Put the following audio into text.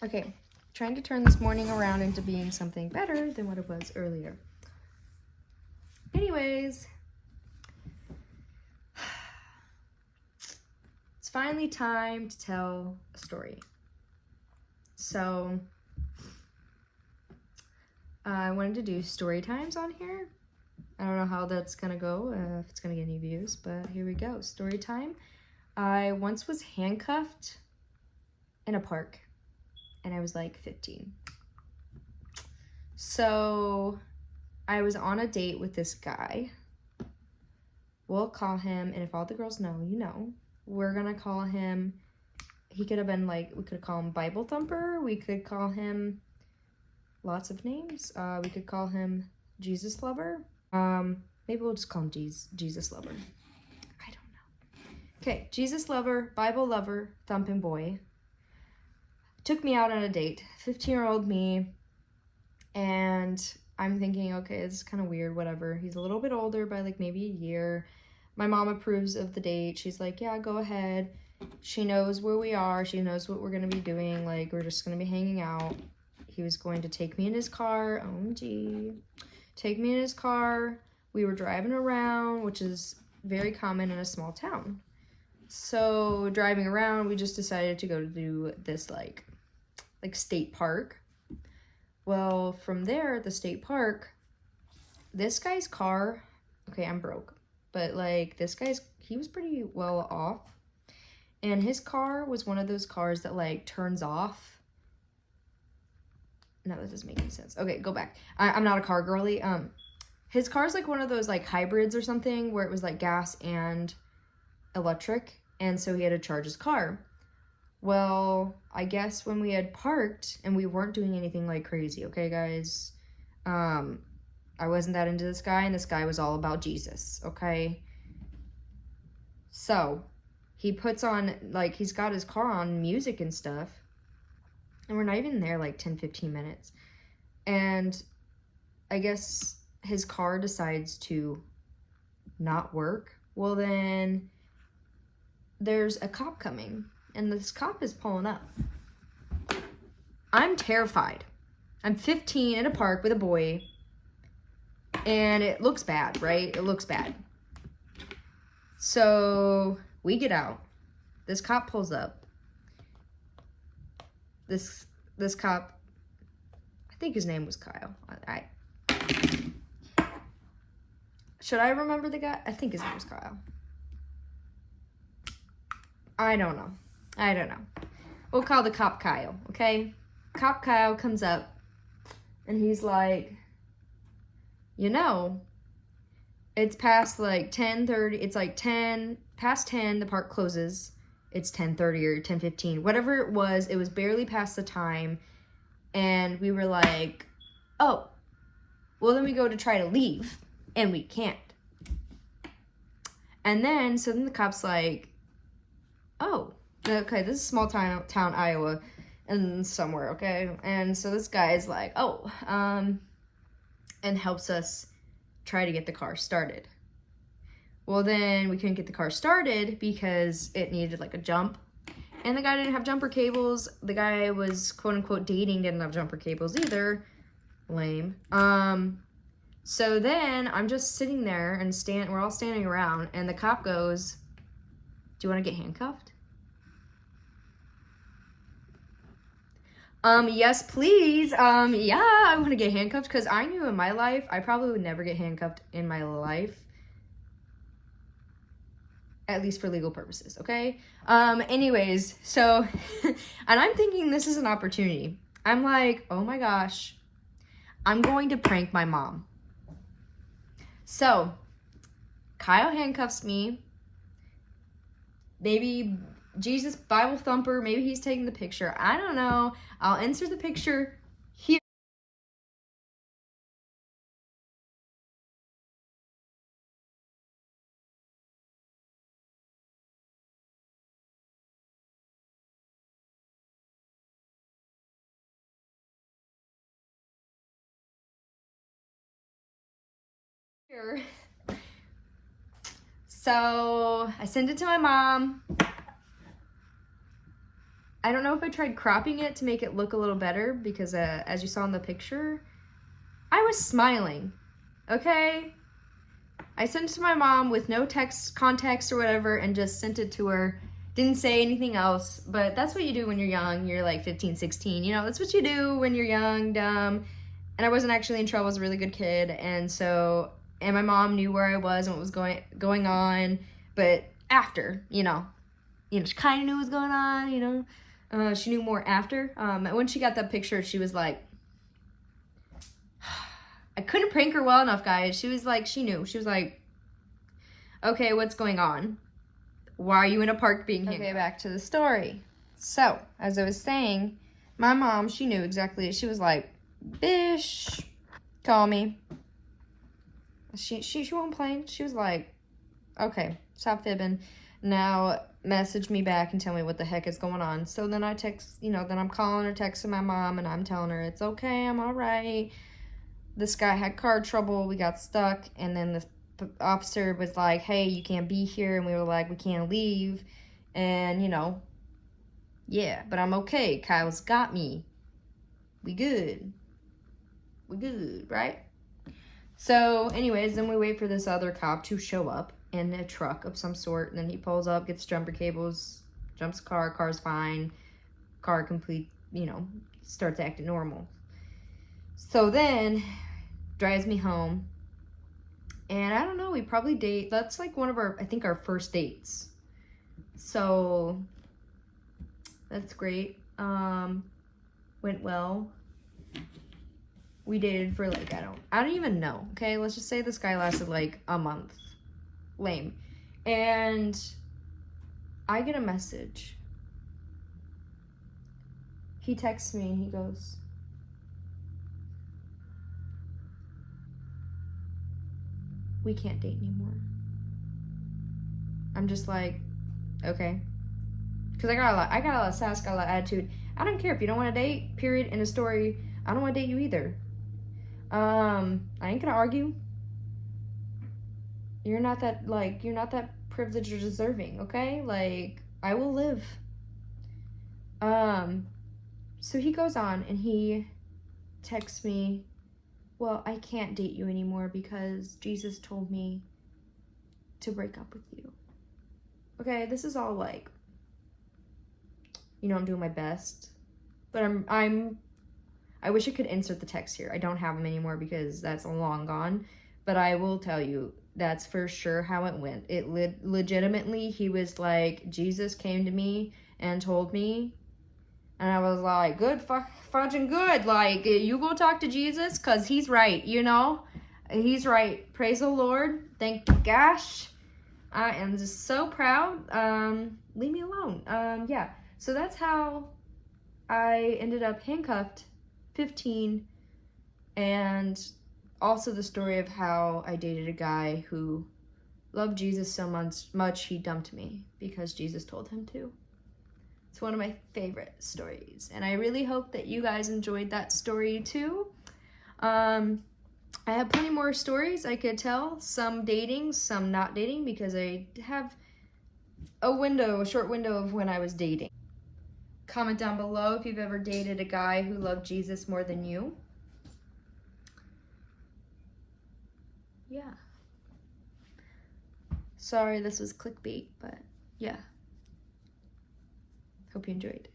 Okay, trying to turn this morning around into being something better than what it was earlier. Anyways, it's finally time to tell a story. So, I wanted to do story times on here. I don't know how that's gonna go, if it's gonna get any views, but here we go. Story time. I once was handcuffed in a park, and I was like 15. So I was on a date with this guy. We'll call him, and if all the girls know, you know, we're gonna call him, he could have been like, we could call him Bible Thumper, we could call him lots of names. We could call him Jesus Lover. Maybe we'll just call him Jesus Lover. I don't know. Okay, Jesus Lover, Bible Lover, Thumping Boy. Took me out on a date, 15-year-old me, and I'm thinking, okay, this is kind of weird, whatever. He's a little bit older by like maybe a year. My mom approves of the date. She's like, yeah, go ahead. She knows where we are. She knows what we're going to be doing. Like, we're just going to be hanging out. He was going to take me in his car. OMG. Take me in his car. We were driving around, which is very common in a small town. So driving around, we just decided to go to this like state park. Well, from there, at the state park, this guy's car, okay, I'm broke, but like he was pretty well off. And his car was one of those cars that like turns off. No, that doesn't make any sense. Okay, go back. I'm not a car girly. His car's like one of those like hybrids or something where it was like gas and electric. And so he had to charge his car. Well, I guess when we had parked and we weren't doing anything like crazy, okay, guys? I wasn't that into this guy, and this guy was all about Jesus, okay? So, he puts on, like, he's got his car on music and stuff, and we're not even there, like, 10, 15 minutes. And I guess his car decides to not work. Well, then there's a cop coming, and this cop is pulling up. I'm terrified. I'm 15 in a park with a boy, and it looks bad, right? It looks bad. So we get out. This cop pulls up. This cop, I think his name was Kyle. Should I remember the guy? I think his name was Kyle. I don't know. We'll call the cop Kyle, okay? Cop Kyle comes up, and he's like, you know, it's past like 10:30. It's like past 10, the park closes. It's 10:30 or 10:15. Whatever it was barely past the time. And we were like, oh, well, then we go to try to leave, and we can't. And then, so then the cop's like, oh, okay, this is small town Iowa, and somewhere, okay? And so this guy is like, oh, and helps us try to get the car started. Well, then we couldn't get the car started because it needed like a jump, and the guy didn't have jumper cables. The guy was quote unquote dating, didn't have jumper cables either. Lame. So then I'm just sitting there and we're all standing around, and the cop goes, do you want to get handcuffed? Yes, please. Yeah, I want to get handcuffed, because I knew in my life, I probably would never get handcuffed in my life. At least for legal purposes, okay? Anyways, so, and I'm thinking this is an opportunity. I'm like, oh my gosh, I'm going to prank my mom. So, Kyle handcuffs me. Maybe Jesus Bible Thumper, maybe he's taking the picture. I don't know. I'll insert the picture here. So I send it to my mom. I don't know if I tried cropping it to make it look a little better because as you saw in the picture, I was smiling, okay? I sent it to my mom with no text, context or whatever, and just sent it to her. Didn't say anything else, but that's what you do when you're young. You're like 15, 16, you know, that's what you do when you're young, dumb. And I wasn't actually in trouble. I was a really good kid. And my mom knew where I was and what was going on. But after, she kind of knew what was going on, she knew more after. When she got that picture, she was like, I couldn't prank her well enough, guys. She was like, she knew. She was like, okay, what's going on? Why are you in a park being handcuffed? Okay, back to the story. So, as I was saying, my mom, she knew exactly. She was like, Bish, call me. She won't play. She was like, okay, stop fibbing. Now message me back and tell me what the heck is going on. So then I text, then I'm calling or texting my mom and I'm telling her it's okay, I'm all right. This guy had car trouble, we got stuck, and then the officer was like, hey, you can't be here, and we were like, we can't leave, and yeah, but I'm okay. Kyle's got me. We good, right? So anyways, then we wait for this other cop to show up in a truck of some sort, and then he pulls up, gets jumper cables, jumps the car's fine, car complete, starts acting normal. So then drives me home, and I don't know, we probably date. That's like one of our first dates. So that's great. Went well. We dated for like, I don't even know. Okay, let's just say this guy lasted like a month. Lame. And I get a message. He texts me and he goes, we can't date anymore. I'm just like, okay. Because I got a lot of sass, got a lot of attitude. I don't care if you don't want to date, period, end of story. I don't want to date you either. I ain't gonna argue. You're not that privileged or deserving, okay? Like, I will live. So he goes on and he texts me, well, I can't date you anymore because Jesus told me to break up with you. Okay, this is all like, I'm doing my best, but I wish I could insert the text here. I don't have them anymore because that's long gone, but I will tell you, that's for sure how it went. It legitimately, he was like, Jesus came to me and told me, and I was like, good, fudging good. Like, you go talk to Jesus, because he's right, He's right. Praise the Lord. Thank gosh. I am just so proud. Leave me alone. Yeah. So that's how I ended up handcuffed, 15, and also the story of how I dated a guy who loved Jesus so much he dumped me because Jesus told him to. It's one of my favorite stories, and I really hope that you guys enjoyed that story too. I have plenty more stories I could tell, some dating, some not dating, because I have a short window of when I was dating. Comment down below if you've ever dated a guy who loved Jesus more than you. Yeah. Sorry this was clickbait, but yeah. Hope you enjoyed.